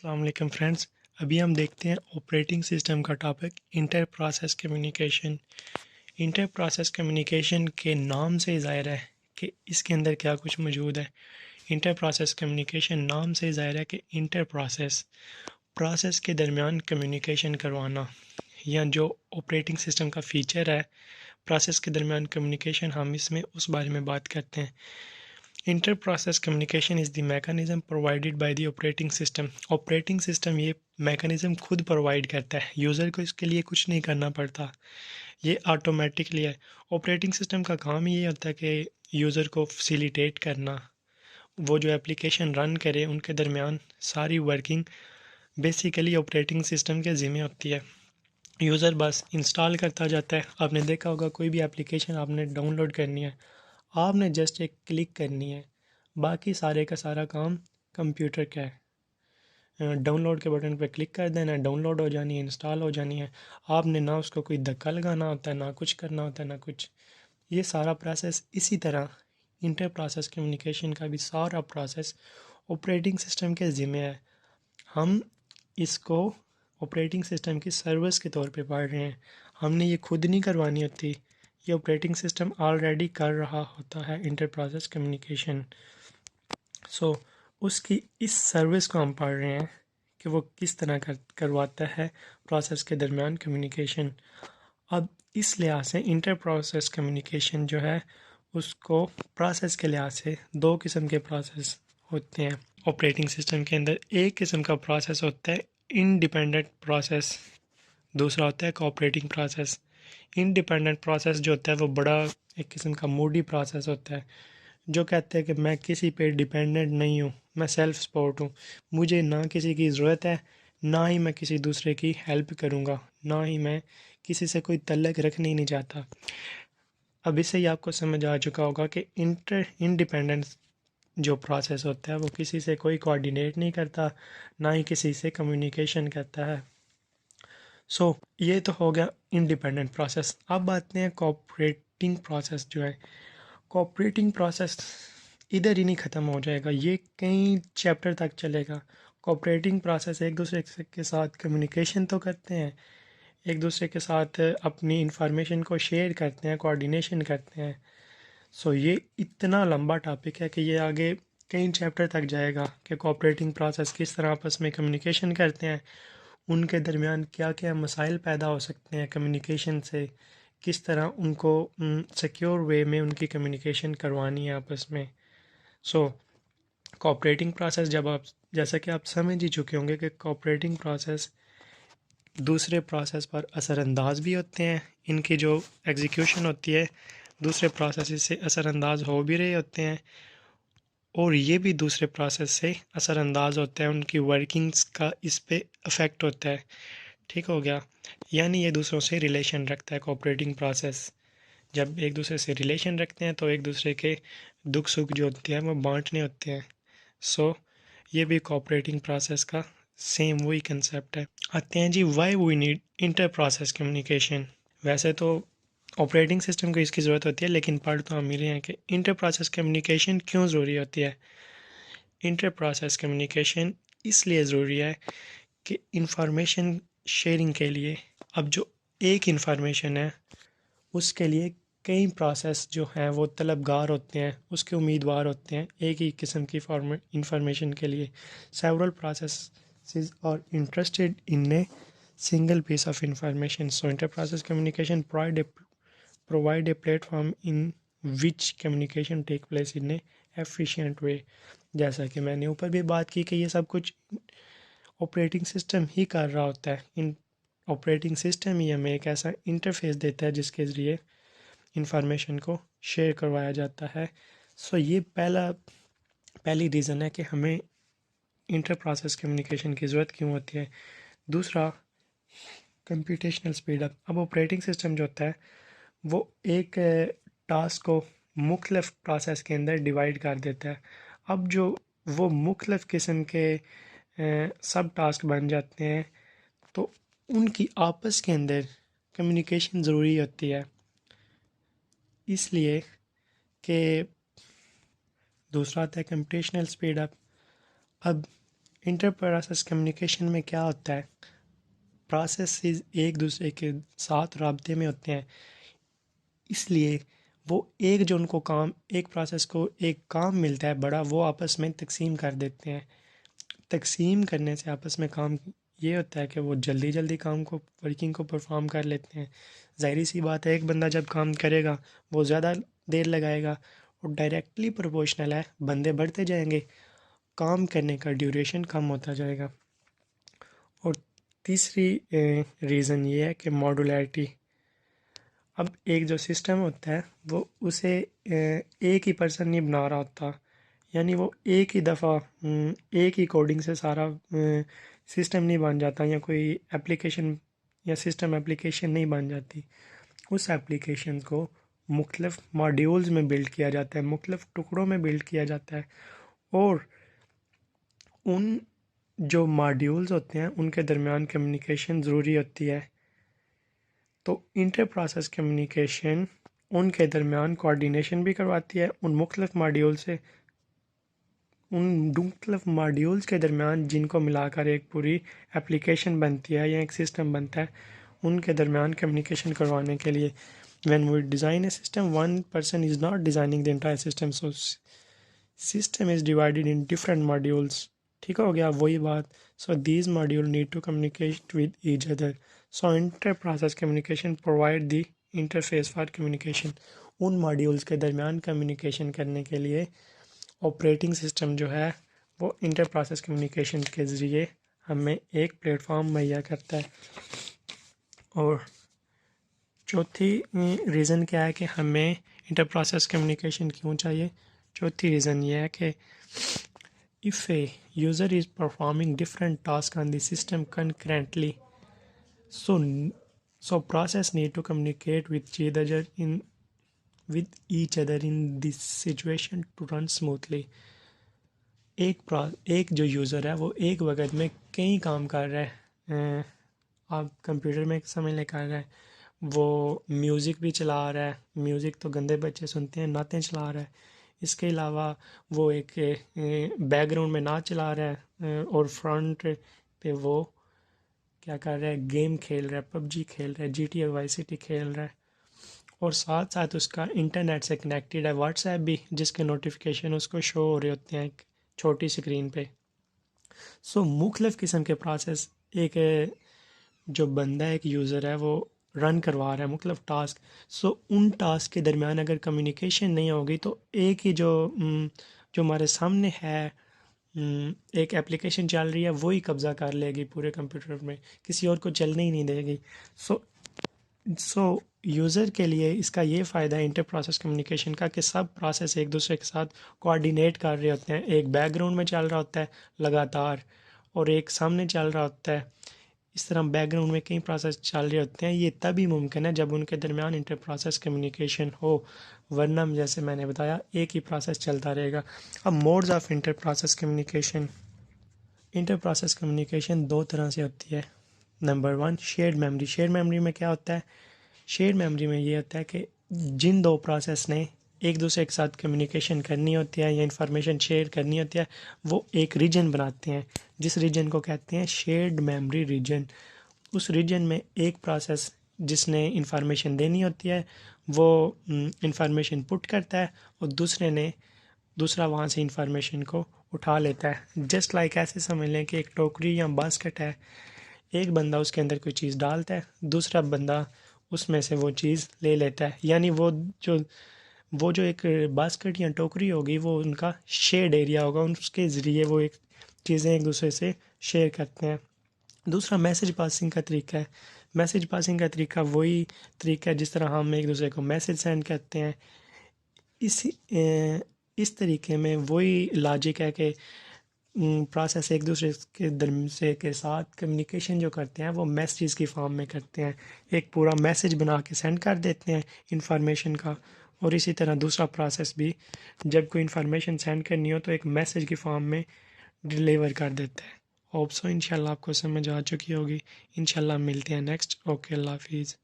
अस्सलाम वालेकुम फ्रेंड्स। अभी हम देखते हैं ऑपरेटिंग सिस्टम का topic inter process communication. Inter process communication के नाम से ही ज़ाहिर है कि इसके अंदर क्या कुछ मौजूद है। इंटर प्रोसेस कम्युनिकेशन नाम से ही ज़ाहिर है कि इंटर प्रोसेस के दरमियान कम्युनिकेशन करवाना, या जो ऑपरेटिंग सिस्टम का फ़ीचर है प्रोसेस के दरमियान कम्युनिकेशन, हम इसमें उस बारे में बात करते हैं। Inter process communication is the mechanism provided by the operating system. Operating system ये मैकेनिज़्म खुद प्रोवाइड करता है, यूज़र को इसके लिए कुछ नहीं करना पड़ता, ये ऑटोमेटिकली है। ऑपरेटिंग सिस्टम का काम ही ये होता है कि यूज़र को फैसिलिटेट करना, वो जो एप्लीकेशन रन करे उनके दरमियान सारी वर्किंग बेसिकली ऑपरेटिंग सिस्टम के ज़िम्मे होती है। यूज़र बस इंस्टॉल करता जाता है। आपने देखा होगा कोई भी एप्लीकेशन आपने डाउनलोड करनी है, आपने जस्ट एक क्लिक करनी है, बाकी सारे का सारा काम कंप्यूटर का है। डाउनलोड के बटन पर क्लिक कर देना, डाउनलोड हो जानी है, इंस्टॉल हो जानी है। आपने ना उसको कोई धक्का लगाना होता है, ना कुछ करना होता है, ना कुछ। ये सारा प्रोसेस इसी तरह इंटर प्रोसेस कम्युनिकेशन का भी सारा प्रोसेस ऑपरेटिंग सिस्टम के ज़िम्मे है। हम इसको ऑपरेटिंग सिस्टम की सर्विस के तौर पे पढ़ रहे हैं, हमने ये खुद नहीं करवानी होती, ये ऑपरेटिंग सिस्टम ऑलरेडी कर रहा होता है इंटर प्रोसेस कम्युनिकेशन। सो उसकी इस सर्विस को हम पढ़ रहे हैं कि वो किस तरह करवाता है प्रोसेस के दरमियान कम्युनिकेशन। अब इस लिहाज से इंटर प्रोसेस कम्युनिकेशन जो है उसको प्रोसेस के लिहाज से दो किस्म के प्रोसेस होते हैं ऑपरेटिंग सिस्टम के अंदर। एक किस्म का प्रोसेस होता है इंडिपेंडेंट प्रोसेस, दूसरा होता है कोऑपरेटिंग प्रोसेस। इंडिपेंडेंट प्रोसेस जो होता है वो बड़ा एक किस्म का मूडी प्रोसेस होता है, जो कहते हैं कि मैं किसी पे डिपेंडेंट नहीं हूँ, मैं सेल्फ सपोर्ट हूँ, मुझे ना किसी की ज़रूरत है, ना ही मैं किसी दूसरे की हेल्प करूँगा, ना ही मैं किसी से कोई तल्लक रखना ही नहीं चाहता। अब इससे ही आपको समझ आ चुका होगा कि इंडिपेंडेंस जो प्रोसेस होता है वो किसी से कोई कोऑर्डिनेट नहीं करता, ना ही किसी से कम्युनिकेशन करता है। सो ये तो हो गया इंडिपेंडेंट प्रोसेस। अब आते हैं कोऑपरेटिंग प्रोसेस जो है। कोऑपरेटिंग प्रोसेस इधर ही नहीं ख़त्म हो जाएगा, ये कई चैप्टर तक चलेगा। कोऑपरेटिंग प्रोसेस एक दूसरे के साथ कम्युनिकेशन तो करते हैं, एक दूसरे के साथ अपनी इंफॉर्मेशन को शेयर करते हैं, कोऑर्डिनेशन करते हैं। सो ये इतना लंबा टॉपिक है कि ये आगे कई चैप्टर तक जाएगा कि कोऑपरेटिंग प्रोसेस किस तरह आपस में कम्युनिकेशन करते हैं, उनके दरमियान क्या क्या मसाइल पैदा हो सकते हैं कम्युनिकेशन से, किस तरह उनको सिक्योर वे में उनकी कम्युनिकेशन करवानी है आपस में। सो कोऑपरेटिंग प्रोसेस जब आप, जैसा कि आप समझ ही चुके होंगे कि कोऑपरेटिंग प्रोसेस दूसरे प्रोसेस पर असरअंदाज भी होते हैं, इनकी जो एग्जीक्यूशन होती है दूसरे प्रोसेस से असरअंदाज हो भी रहे होते हैं, और ये भी दूसरे प्रोसेस से असरअंदाज होता है, उनकी वर्किंग्स का इस पे अफेक्ट होता है। ठीक हो गया, यानी ये दूसरों से रिलेशन रखता है कोऑपरेटिंग प्रोसेस। जब एक दूसरे से रिलेशन रखते हैं तो एक दूसरे के दुख सुख जो होते हैं वो बांटने होते हैं। सो ये भी कोऑपरेटिंग प्रोसेस का सेम वही कंसेप्ट है। आते हैं जी, why we need inter process communication. वैसे तो ऑपरेटिंग सिस्टम को इसकी ज़रूरत होती है, लेकिन पढ़ तो हम मिले हैं कि इंटर प्रोसेस कम्युनिकेशन क्यों ज़रूरी होती है। इंटर प्रोसेस कम्युनिकेशन इसलिए ज़रूरी है कि इंफॉर्मेशन शेयरिंग के लिए, अब जो एक इंफॉर्मेशन है उसके लिए कई प्रोसेस जो हैं वो तलबगार होते हैं, उसके उम्मीदवार होते हैं एक ही किस्म की इंफॉर्मेशन के लिए। Several processes are interested in a single piece of information. So inter-process communication provide a platform in which communication take place in a efficient way. जैसा कि मैंने ऊपर भी बात की कि ये सब कुछ ऑपरेटिंग सिस्टम ही कर रहा होता है। इन ऑपरेटिंग सिस्टम ही हमें एक ऐसा इंटरफेस देता है जिसके ज़रिए इंफॉर्मेशन को शेयर करवाया जाता है। सो ये पहली रीज़न है कि हमें इंटर प्रोसेस कम्युनिकेशन की ज़रूरत क्यों होती है। दूसरा, कंप्यूटेशनल स्पीड अप। अब ऑपरेटिंग सिस्टम जो होता है वो एक टास्क को मुख्तलिफ प्रोसेस के अंदर डिवाइड कर देता है। अब जो वो मुख्तलिफ किस्म के सब टास्क बन जाते हैं तो उनकी आपस के अंदर कम्युनिकेशन ज़रूरी होती है, इसलिए कि दूसरा आता है कंप्यूटेशनल स्पीड अप। अब انٹر پروسیس کمیونیکیشن میں کیا ہوتا ہے؟ پروسیسز ایک دوسرے کے ساتھ رابطے میں ہوتے ہیں، اس لیے وہ جو ان کو کام، ایک پروسیس کو ایک کام ملتا ہے بڑا، وہ آپس میں تقسیم کر دیتے ہیں۔ تقسیم کرنے سے آپس میں کام یہ ہوتا ہے کہ وہ جلدی جلدی کام کو، ورکنگ کو پرفارم کر لیتے ہیں۔ ظاہری سی بات ہے، ایک بندہ جب کام کرے گا وہ زیادہ دیر لگائے گا، اور ڈائریکٹلی پروپورشنل ہے، بندے بڑھتے جائیں گے، کام کرنے کا ڈیوریشن کم ہوتا جائے گا۔ اور تیسری ریزن یہ ہے کہ ماڈولیرٹی۔ اب ایک جو سسٹم ہوتا ہے وہ اسے ایک ہی پرسن نہیں بنا رہا ہوتا، یعنی وہ ایک ہی دفعہ ایک ہی کوڈنگ سے سارا سسٹم نہیں بن جاتا، یا کوئی اپلیکیشن یا سسٹم اپلیکیشن نہیں بن جاتی۔ اس اپلیکیشن کو مختلف ماڈیولز میں بلڈ کیا جاتا ہے، مختلف ٹکڑوں میں بلڈ کیا جاتا ہے، اور ان جو ماڈیولز ہوتے ہیں ان کے درمیان کمیونیکیشن ضروری ہوتی ہے۔ تو انٹر پروسیس کمیونیکیشن ان کے درمیان کوارڈینیشن بھی کرواتی ہے، ان مختلف ماڈیولز کے درمیان جن کو ملا کر ایک پوری اپلیکیشن بنتی ہے یا ایک سسٹم بنتا ہے، ان کے درمیان کمیونیکیشن کروانے کے لیے when we design a system, one person is not designing the entire system, so system is divided in different modules. ٹھیک ہو گیا وہی بات. So these modules need to communicate with each other. So inter-process communication provide the interface for communication. In modules کے درمیان communication کرنے کے لیے operating system جو ہے وہ انٹر پروسیس کمیونیکیشن کے ذریعے ہمیں ایک پلیٹ فارم مہیا کرتا ہے. اور چوتھی ریزن کیا ہے کہ ہمیں انٹر پروسیس کمیونیکیشن کیوں چاہیے؟ چوتھی ریزن یہ ہے کہ if a user is performing different tasks on the system concurrently, so process need to communicate with each other in this situation to run smoothly. ایک جو یوزر ہے وہ ایک وقت میں کئی کام کر رہا ہے، آپ کمپیوٹر میں سمجھ لیں کر رہا ہے، وہ میوزک بھی چلا رہا ہے، میوزک تو گندے بچے سنتے ہیں، نعتیں چلا رہا ہے، اس کے علاوہ وہ ایک بیک گراؤنڈ میں نعت چلا رہا ہے، اور فرنٹ پہ وہ کیا کر رہا ہے، گیم کھیل رہا ہے، پب جی کھیل رہا ہے، G T A vice city کھیل رہا ہے، اور ساتھ ساتھ اس کا انٹرنیٹ سے کنیکٹڈ ہے، واٹس ایپ بھی، جس کے نوٹیفیکیشن اس کو شو ہو رہے ہوتے ہیں ایک چھوٹی سکرین پہ. سو مختلف قسم کے پروسیس ایک جو بندہ ایک یوزر ہے وہ رن کروا رہا ہے مختلف ٹاسک. سو ان ٹاسک کے درمیان اگر کمیونیکیشن نہیں ہوگی تو ایک ہی جو ہمارے سامنے ہے ایک اپلیکیشن چل رہی ہے وہی قبضہ کر لے گی پورے کمپیوٹر میں، کسی اور کو چلنے ہی نہیں دے گی. سو یوزر کے لیے اس کا یہ فائدہ ہے انٹر پروسیس کمیونیکیشن کا کہ سب پروسیس ایک دوسرے کے ساتھ کوآرڈینیٹ کر رہے ہوتے ہیں، ایک بیک گراؤنڈ میں چل رہا ہوتا ہے لگاتار اور ایک سامنے چل رہا ہوتا ہے. اس طرح بیک گراؤنڈ میں کئی پروسیس چل رہے ہوتے ہیں. یہ تبھی ممکن ہے جب ان کے درمیان انٹر پروسیس کمیونیکیشن ہو، ورنہ جیسے میں نے بتایا ایک ہی پروسیس چلتا رہے گا. اب modes of inter process communication. Inter process communication دو طرح سے ہوتی ہے. Number 1 shared memory. Shared memory میں کیا ہوتا ہے؟ شیئرڈ میموری میں یہ ہوتا ہے کہ جن دو پروسیس نے ایک دوسرے کے ساتھ کمیونیکیشن کرنی ہوتی ہے یا انفارمیشن شیئر کرنی ہوتی ہے وہ ایک ریجن بناتے ہیں، جس ریجن کو کہتے ہیں شیئرڈ میموری ریجن. اس ریجن میں ایک پروسیس جس نے انفارمیشن دینی ہوتی ہے وہ انفارمیشن پٹ کرتا ہے، اور دوسرا وہاں سے انفارمیشن کو اٹھا لیتا ہے. جسٹ لائک ایسے سمجھ لیں کہ ایک ٹوکری یا باسکٹ ہے، ایک بندہ اس کے اندر کوئی چیز ڈالتا ہے، دوسرا بندہ اس میں سے وہ چیز لے لیتا ہے. یعنی وہ جو ایک باسکٹ یا ٹوکری ہوگی وہ ان کا شیئرڈ ایریا ہوگا، اس کے ذریعے وہ ایک چیزیں ایک دوسرے سے شیئر کرتے ہیں. دوسرا میسج پاسنگ کا طریقہ ہے. میسج پاسنگ کا طریقہ وہی طریقہ ہے جس طرح ہم ایک دوسرے کو میسج سینڈ کرتے ہیں. اس طریقے میں وہی لاجک ہے کہ پروسیس ایک دوسرے کے ساتھ کمیونیکیشن جو کرتے ہیں وہ میسیج کی فارم میں کرتے ہیں، ایک پورا میسج بنا کے سینڈ کر دیتے ہیں انفارمیشن کا. اور اسی طرح دوسرا پروسیس بھی جب کوئی انفارمیشن سینڈ کرنی ہو تو ایک میسج کی فارم میں ڈیلیور کر دیتا ہے. ہوپ سو انشاءاللہ آپ کو سمجھ آ چکی ہوگی. انشاءاللہ ملتے ہیں نیکسٹ. اوکے، اللہ حافظ.